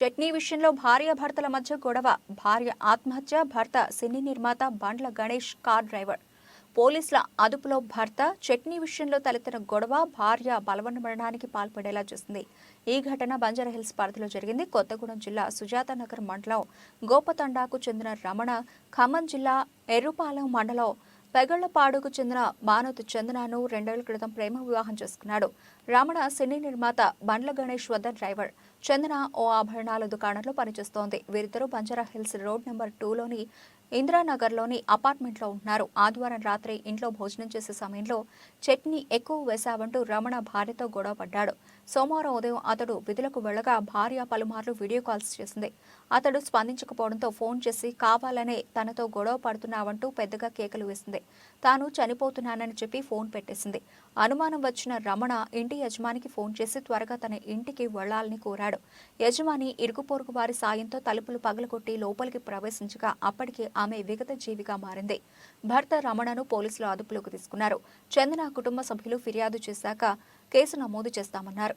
చట్నీ విషయంలో భార్యాభర్తల మధ్య గొడవ. భార్య ఆత్మహత్య, భర్త సినీ నిర్మాత బండ్ల గణేష్ కార్ డ్రైవర్. పోలీసుల అదుపులో భర్త. చట్నీ విషయంలో తలెత్తిన గొడవ భార్య బలవన్మరణానికి పాల్పడేలా చేసింది. ఈ ఘటన బంజారాహిల్స్ పరిధిలో జరిగింది. కొత్తగూడెం జిల్లా సుజాతానగర్ మండలం గోపతండాకు చెందిన రమణ, ఖమ్మం జిల్లా ఎర్రుపాలెం మండలం పెగళ్లపాడుకు చెందిన మానోత్ చందనను 2 ఏళ్ల క్రితం ప్రేమ వివాహం చేసుకున్నాడు. రమణ సినీ నిర్మాత, బండ్ల గణేష్ వద్ద డ్రైవర్. చందన ఓ ఆభరణాల దుకాణంలో పనిచేస్తోంది. వీరిద్దరూ బంజారాహిల్స్ రోడ్ నెంబర్ 2లోని ఇందిరానగర్లోని అపార్ట్మెంట్లో ఉంటున్నారు. ఆదివారం రాత్రి ఇంట్లో భోజనం చేసే సమయంలో చట్నీ ఎక్కువ వేశావంటూ రమణ భార్యతో గొడవ పడ్డాడు. సోమవారం ఉదయం అతడు విధులకు వెళ్లగా భార్య పలుమార్లు వీడియో కాల్స్ చేసింది. అతడు స్పందించకపోవడంతో ఫోన్ చేసి కావాలనే తనతో గొడవ పడుతున్నావంటూ పెద్దగా కేకలు వేసింది. తాను చనిపోతున్నానని చెప్పి ఫోన్ పెట్టేసింది. అనుమానం వచ్చిన రమణ ఇంటి యజమానికి ఫోన్ చేసి త్వరగా తన ఇంటికి వెళ్లాలని కోరాడు. యజమాని ఇరుగు పొరుగు వారి సాయంతో తలుపులు పగలగొట్టి లోపలికి ప్రవేశించగా అప్పటికి ఆమె విగత జీవిగా మారింది. భర్త రమణను పోలీసులు అదుపులోకి తీసుకున్నారు. చందన కుటుంబ సభ్యులు ఫిర్యాదు చేశాక కేసు నమోదు చేస్తామన్నారు.